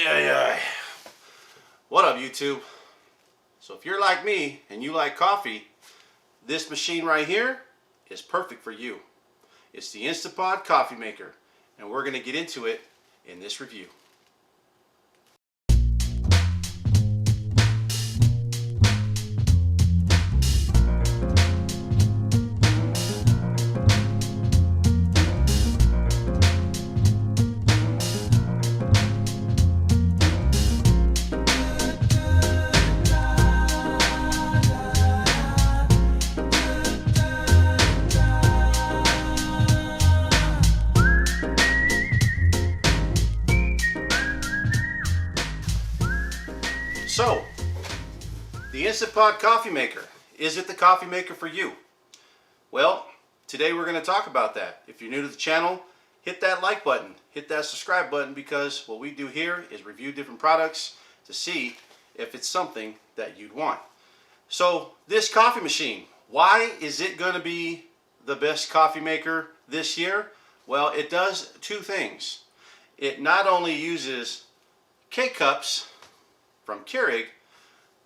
Ay, ay, ay. What up, YouTube? So if you're like me and you like coffee, this machine right here is perfect for you. It's the Instapod coffee maker, and we're going to get into it in this review. So, the Instapod coffee maker. Is it the coffee maker for you? Well, today we're going to talk about that. If you're new to the channel, hit that like button, hit that subscribe button, because what we do here is review different products to see if it's something that you'd want. So, this coffee machine, why is it going to be the best coffee maker this year? Well, it does two things. It not only uses K-cups from Keurig,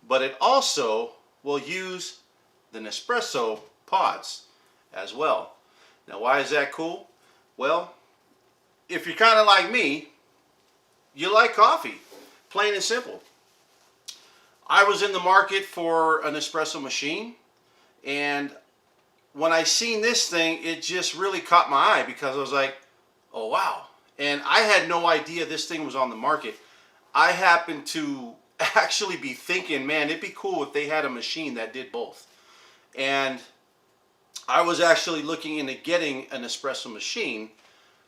but it also will use the Nespresso pods as well. Now, why is that cool? Well, if you're kind of like me, you like coffee, plain and simple. I was in the market for an espresso machine, and when I seen this thing, it just really caught my eye, because I was like, oh wow. And I had no idea this thing was on the market. I happened to actually be thinking, man, it'd be cool if they had a machine that did both. And I was actually looking into getting an espresso machine.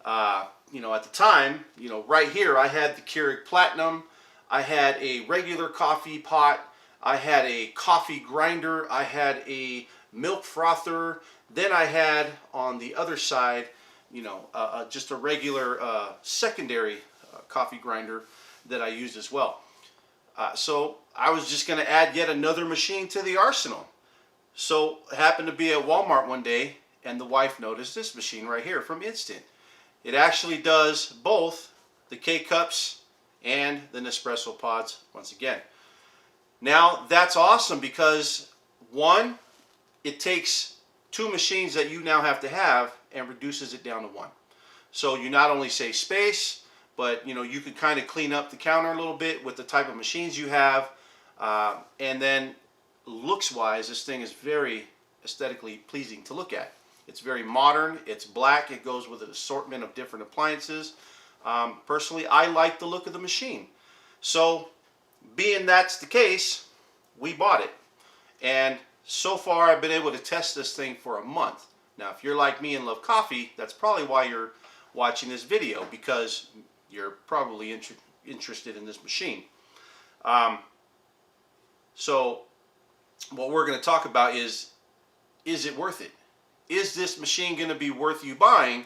You know, at the time, you know, right here I had the Keurig Platinum, I had a regular coffee pot, I had a coffee grinder, I had a milk frother, then I had on the other side, you know, just a regular secondary coffee grinder that I used as well. So I was just going to add yet another machine to the arsenal. So I happened to be at Walmart one day, and the wife noticed this machine right here from Instant. It actually does both the K-cups and the Nespresso pods once again. Now that's awesome, because one, it takes two machines that you now have to have and reduces it down to one. So you not only save space, but you know, you could kind of clean up the counter a little bit with the type of machines you have. And then looks wise, this thing is very aesthetically pleasing to look at. It's very modern, it's black, it goes with an assortment of different appliances. Personally, I like the look of the machine. So being that's the case, we bought it. And so far I've been able to test this thing for a month. Now if you're like me and love coffee, that's probably why you're watching this video, because you're probably interested in this machine. So what we're going to talk about is it worth it? Is this machine going to be worth you buying?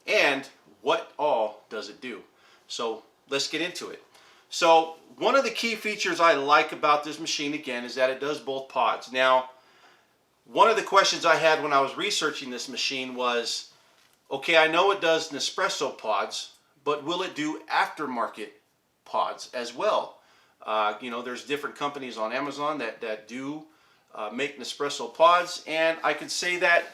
And what all does it do? So let's get into it. So one of the key features I like about this machine, again, is that it does both pods. Now, one of the questions I had when I was researching this machine was, okay, I know it does Nespresso pods, but will it do aftermarket pods as well? You know, there's different companies on Amazon that do make Nespresso pods, and I could say that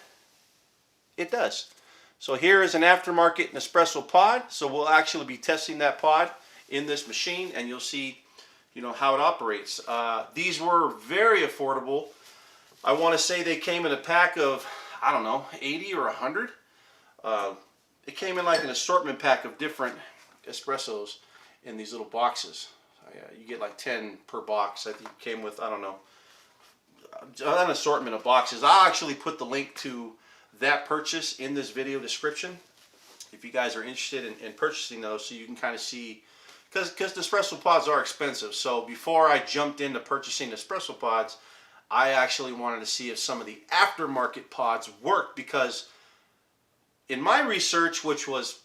it does. So here is an aftermarket Nespresso pod. So we'll actually be testing that pod in this machine, and you'll see, you know, how it operates. These were very affordable. I want to say they came in a pack of, I don't know, 80 or 100. It came in like an assortment pack of different espressos in these little boxes. You get like 10 per box. I think it came with, I don't know, an assortment of boxes. I'll actually put the link to that purchase in this video description if you guys are interested in purchasing those, so you can kind of see, because Nespresso pods are expensive. So before I jumped into purchasing Nespresso pods, I actually wanted to see if some of the aftermarket pods work, because in my research, which was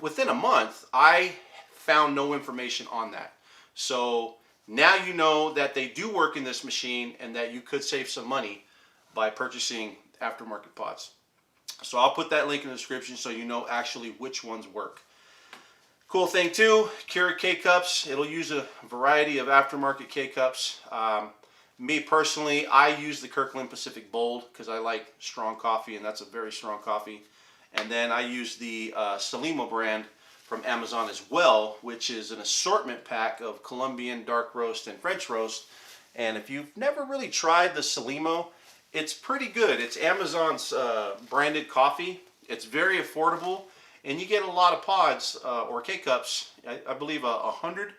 within a month, I found no information on that. So now you know that they do work in this machine, and that you could save some money by purchasing aftermarket pods. So I'll put that link in the description so you know actually which ones work. Cool thing too, Keurig K-Cups. It'll use a variety of aftermarket K-Cups. Me personally, I use the Kirkland Pacific Bold because I like strong coffee, and that's a very strong coffee. And then I use the Esentl brand from Amazon as well, which is an assortment pack of Colombian dark roast and French roast. And if you've never really tried the Esentl, it's pretty good. It's Amazon's branded coffee. It's very affordable, and you get a lot of pods or K-Cups. I believe 100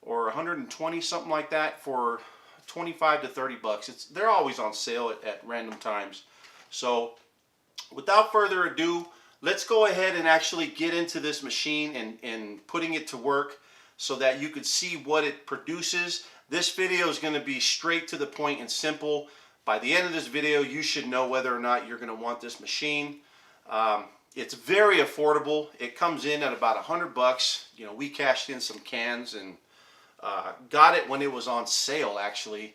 or 120, something like that, for 25 to 30 bucks. They're always on sale at random times. So without further ado, let's go ahead and actually get into this machine and putting it to work so that you could see what it produces. This video is going to be straight to the point and simple. By the end of this video, you should know whether or not you're going to want this machine. It's very affordable. It comes in at about 100 bucks. You know, we cashed in some cans and got it when it was on sale, actually.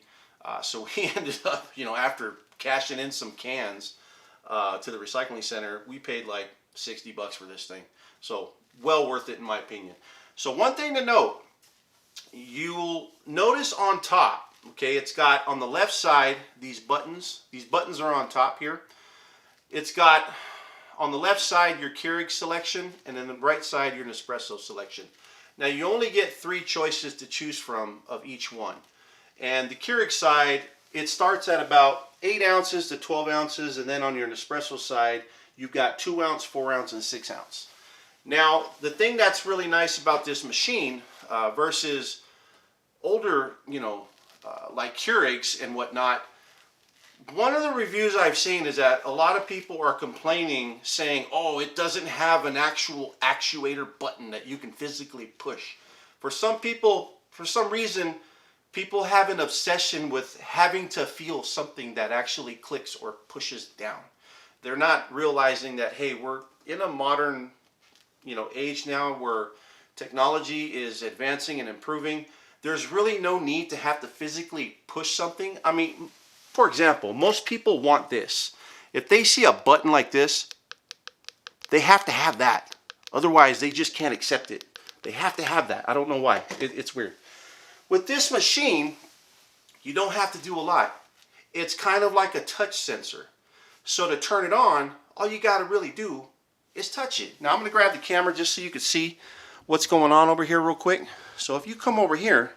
So we ended up, you know, after cashing in some cans to the recycling center, we paid like 60 bucks for this thing. So well worth it in my opinion. So one thing to note, you'll notice on top, okay, it's got on the left side these buttons. These buttons are on top here. It's got on the left side your Keurig selection, and then the right side your Nespresso selection. Now you only get 3 choices to choose from of each one. And the Keurig side, it starts at about 8 ounces to 12 ounces, and then on your Nespresso side, you've got 2 ounce, 4 ounce, and 6 ounce. Now, the thing that's really nice about this machine versus older, you know, like Keurigs and whatnot, one of the reviews I've seen is that a lot of people are complaining, saying, oh, it doesn't have an actual actuator button that you can physically push. For some people, for some reason, people have an obsession with having to feel something that actually clicks or pushes down. They're not realizing that, hey, we're in a modern, you know, age now where technology is advancing and improving. There's really no need to have to physically push something. I mean, for example, most people want this. If they see a button like this, they have to have that. Otherwise, they just can't accept it. They have to have that. I don't know why. It's weird. With this machine, you don't have to do a lot. It's kind of like a touch sensor. So to turn it on, all you got to really do is touch it. Now I'm going to grab the camera just so you can see what's going on over here real quick. So if you come over here,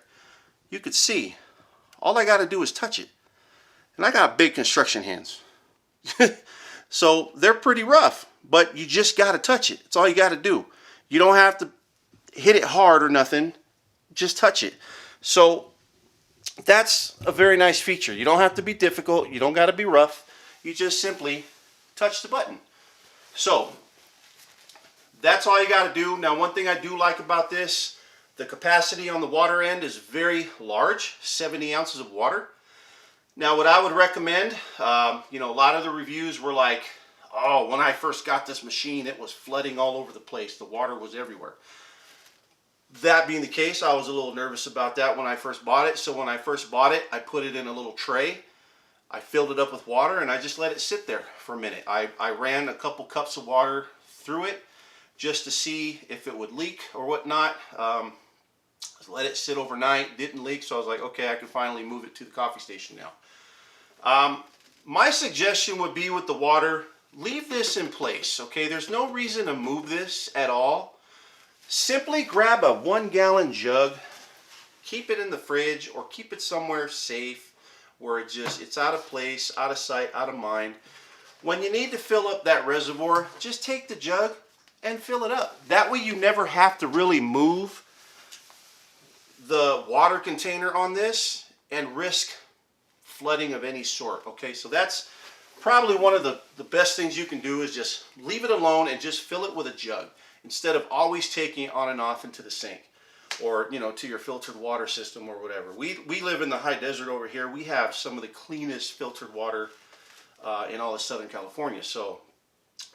you could see all I got to do is touch it. And I got big construction hands. So they're pretty rough, but you just got to touch it. It's all you got to do. You don't have to hit it hard or nothing. Just touch it. So that's a very nice feature. You don't have to be difficult. You don't got to be rough. You just simply touch the button. So that's all you got to do. Now, one thing I do like about this, the capacity on the water end is very large, 70 ounces of water. Now, what I would recommend, you know, a lot of the reviews were like, oh, when I first got this machine, it was flooding all over the place. The water was everywhere. That being the case, I was a little nervous about that when I first bought it. So when I first bought it, I put it in a little tray. I filled it up with water, and I just let it sit there for a minute. I ran a couple cups of water through it just to see if it would leak or whatnot. Let it sit overnight, didn't leak, so I was like, okay, I can finally move it to the coffee station now. My suggestion would be with the water, leave this in place, okay? There's no reason to move this at all. Simply grab a 1-gallon jug, keep it in the fridge, or keep it somewhere safe where it's out of place, out of sight, out of mind. When you need to fill up that reservoir, just take the jug and fill it up. That way you never have to really move the water container on this and risk flooding of any sort. Okay, so that's probably one of the best things you can do, is just leave it alone and just fill it with a jug instead of always taking it on and off into the sink, or, you know, to your filtered water system or whatever. We live in the high desert over here. We have some of the cleanest filtered water in all of Southern California, so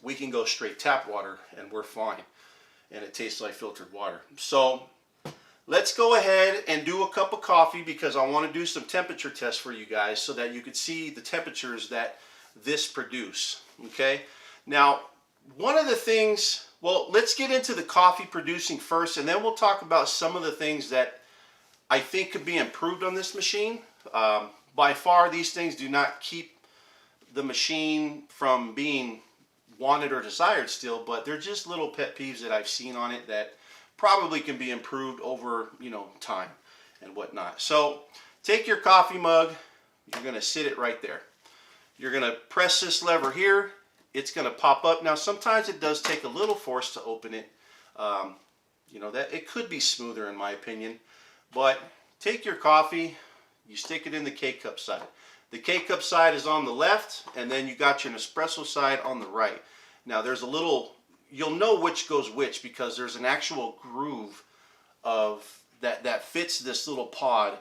we can go straight tap water and we're fine, and it tastes like filtered water. So let's go ahead and do a cup of coffee, because I want to do some temperature tests for you guys so that you could see the temperatures that this produce. Okay, now one of the things, well, let's get into the coffee producing first, and then we'll talk about some of the things that I think could be improved on this machine. By far, these things do not keep the machine from being wanted or desired still, but they're just little pet peeves that I've seen on it that probably can be improved over, you know, time and whatnot. So take your coffee mug, you're going to sit it right there. You're going to press this lever here. It's going to pop up. Now sometimes it does take a little force to open it. You know, that it could be smoother in my opinion. But take your coffee, you stick it in the K-cup side. The K-cup side is on the left, and then you got your Nespresso side on the right. Now there's a little, you'll know which goes which because there's an actual groove of that fits this little pod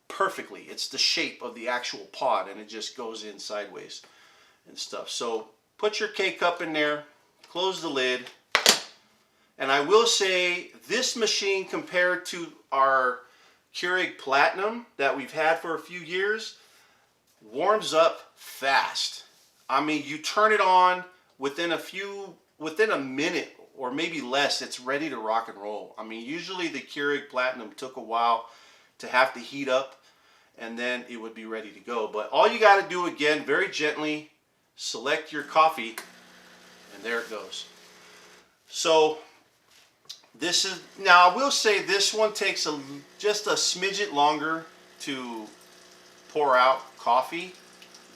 perfectly. It's the shape of the actual pod, and it just goes in sideways and stuff. So put your K-cup in there, close the lid, and I will say this machine compared to our Keurig Platinum that we've had for a few years warms up fast. I mean, you turn it on within a minute or maybe less, it's ready to rock and roll. I mean, usually the Keurig Platinum took a while to have to heat up, and then it would be ready to go. But all you got to do, again, very gently select your coffee, and there it goes. So this is, now I will say this one takes just a smidget longer to pour out coffee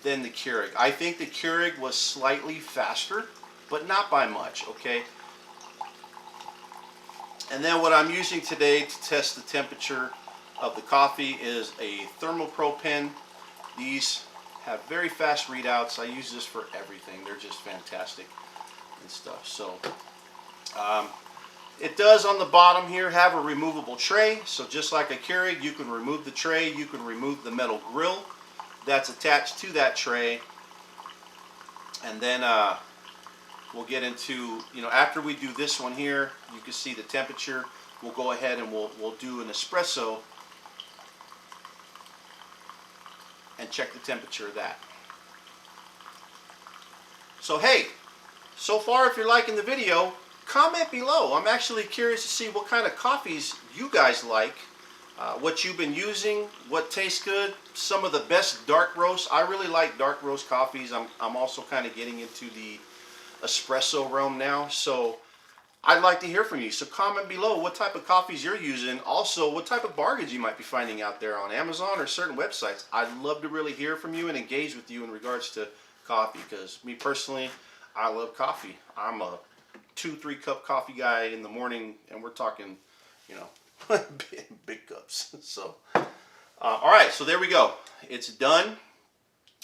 than the Keurig. I think the Keurig was slightly faster, but not by much, okay? And then what I'm using today to test the temperature of the coffee is a Thermopro pen. These have very fast readouts. I use this for everything. They're just fantastic and stuff. So it does on the bottom here have a removable tray. So just like a Keurig, you can remove the tray. You can remove the metal grill that's attached to that tray. And then we'll get into, you know, after we do this one here, you can see the temperature. We'll go ahead and we'll do an espresso and check the temperature of that. So hey, so far if you're liking the video, comment below. I'm actually curious to see what kind of coffees you guys like, what you've been using, what tastes good, some of the best dark roasts. I really like dark roast coffees. I'm also kind of getting into the espresso realm now, so I'd like to hear from you. So comment below what type of coffees you're using. Also, what type of bargains you might be finding out there on Amazon or certain websites. I'd love to really hear from you and engage with you in regards to coffee, because me personally, I love coffee. I'm a 2-3 cup coffee guy in the morning, and we're talking, you know, big cups. So all right, so there we go. It's done,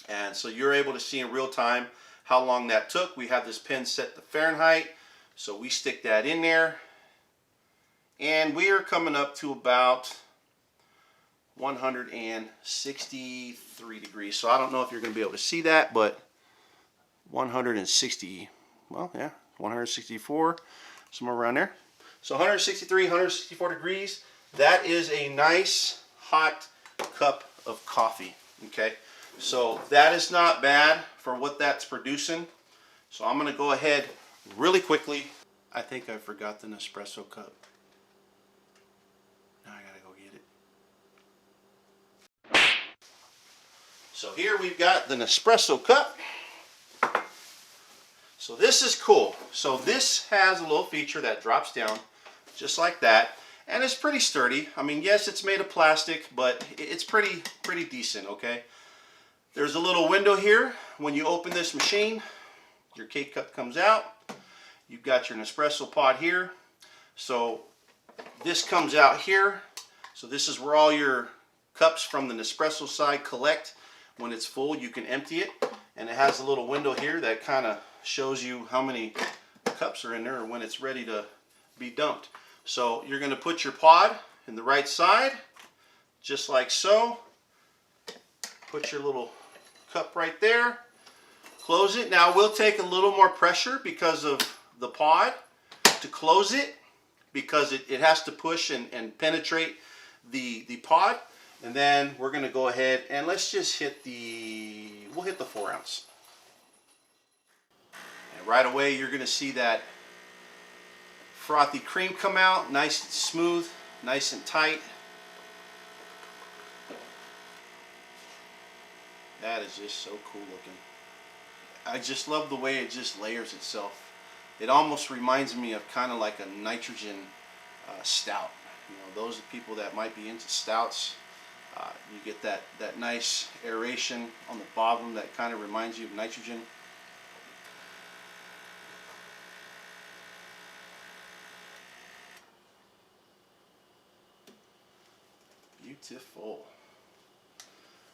and so you're able to see in real time how long that took. We have this pen set to Fahrenheit, so we stick that in there, and we are coming up to about 163 degrees. So I don't know if you're going to be able to see that, but 160, well, yeah, 164, somewhere around there. So 163, 164 degrees. That is a nice hot cup of coffee, okay? So that is not bad for what that's producing. So I'm going to go ahead really quickly. I think I forgot the Nespresso cup. Now I got to go get it. So here we've got the Nespresso cup. So this is cool. So this has a little feature that drops down just like that, and it's pretty sturdy. I mean, yes, it's made of plastic, but it's pretty decent, okay? There's a little window here. When you open this machine, your K-cup comes out. You've got your Nespresso pod here. So this comes out here. So this is where all your cups from the Nespresso side collect. When it's full, you can empty it, and it has a little window here that kind of shows you how many cups are in there or when it's ready to be dumped. So you're going to put your pod in the right side, just like so. Put your little cup right there. Close it. Now we'll take a little more pressure because of the pod to close it, because it has to push and penetrate the pod. And then we're going to go ahead and let's just hit we'll hit the 4 ounce. And right away you're going to see that frothy cream come out, nice and smooth, nice and tight. That is just so cool looking. I just love the way it just layers itself. It almost reminds me of kind of like a nitrogen stout. You know, those are people that might be into stouts. You get that nice aeration on the bottom that kind of reminds you of nitrogen. Beautiful.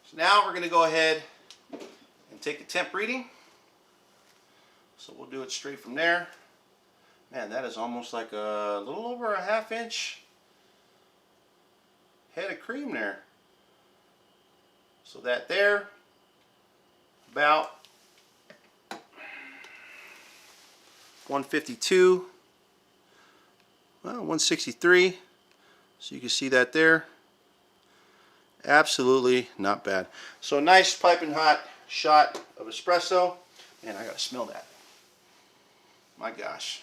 So now we're going to go ahead and take a temp reading. So we'll do it straight from there. Man, that is almost like a little over a ½ inch head of cream there. So that there, about 152, well, 163. So you can see that there. Absolutely not bad. So nice piping hot shot of espresso. Man, I gotta smell that. My gosh.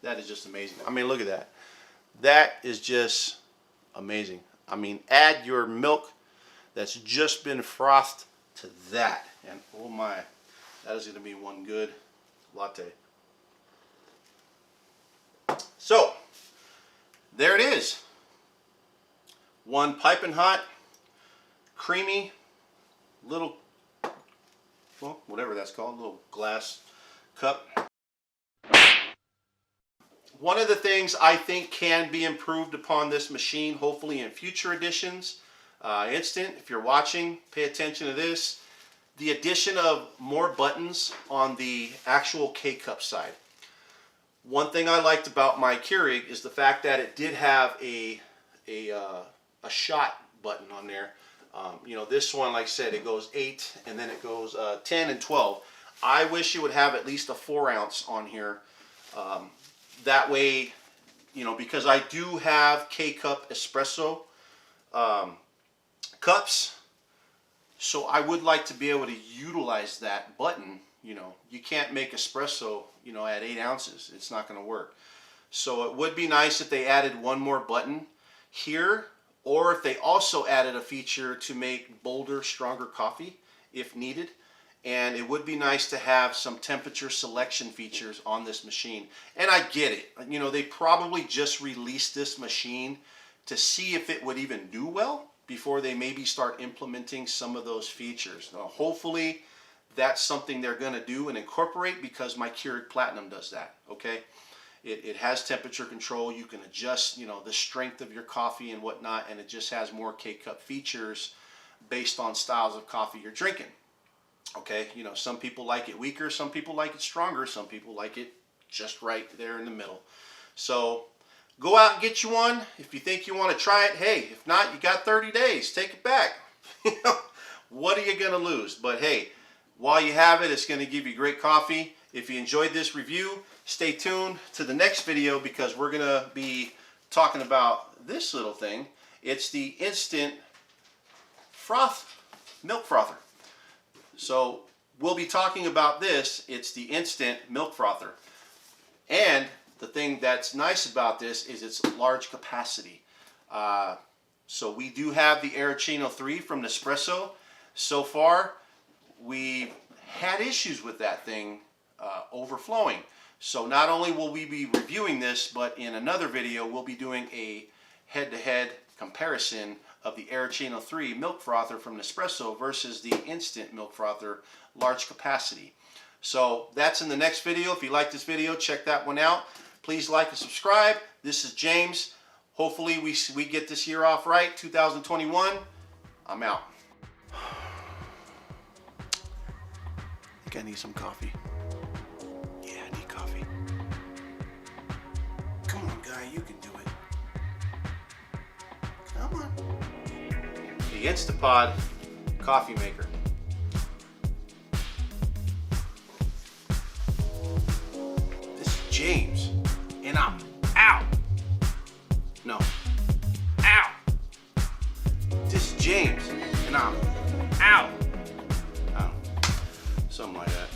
That is just amazing. I mean, look at that. That is just amazing. I mean, add your milk that's just been frothed to that. And oh my, that is gonna be one good latte. So, there it is. One piping hot, creamy, little, well, whatever that's called, little glass cup. One of the things I think can be improved upon this machine, hopefully in future editions, Instant, if you're watching, pay attention to this. The addition of more buttons on the actual K-Cup side. One thing I liked about my Keurig is the fact that it did have a shot button on there. You know, this one, like I said, it goes 8 and then it goes 10 and 12. I wish it would have at least a 4 ounce on here. That way, you know, because I do have K-Cup espresso cups, so I would like to be able to utilize that button. You know, you can't make espresso, you know, at 8 ounces. It's not going to work. So it would be nice if they added one more button here, or if they also added a feature to make bolder, stronger coffee if needed. And it would be nice to have some temperature selection features on this machine. And I get it. You know, they probably just released this machine to see if it would even do well before they maybe start implementing some of those features. Now, hopefully that's something they're going to do and incorporate, because my Keurig Platinum does that, okay? It has temperature control. You can adjust, you know, the strength of your coffee and whatnot, and it just has more K-Cup features based on styles of coffee you're drinking. Okay, you know, some people like it weaker, some people like it stronger, some people like it just right there in the middle. So go out and get you one. If you think you want to try it, hey, if not, you got 30 days. Take it back. You know, what are you going to lose? But hey, while you have it, it's going to give you great coffee. If you enjoyed this review, stay tuned to the next video, because we're going to be talking about this little thing. It's the Instant Milk Frother. So we'll be talking about this. It's the Instant Milk Frother. And the thing that's nice about this is its large capacity. So we do have the Arancino 3 from Nespresso. So far, we had issues with that thing overflowing. So not only will we be reviewing this, but in another video, we'll be doing a head-to-head comparison of the Arancino 3 milk frother from Nespresso versus the Instant Milk Frother large capacity. So that's in the next video. If you like this video, check that one out. Please like and subscribe. This is James. Hopefully we get this year off right, 2021. I'm out. I think I need some coffee. Yeah, I need coffee. Come on, guy, you can do it. Come on. The Instapod coffee maker. This is James, and I'm out. No, out. This is James, and I'm out. Something like that.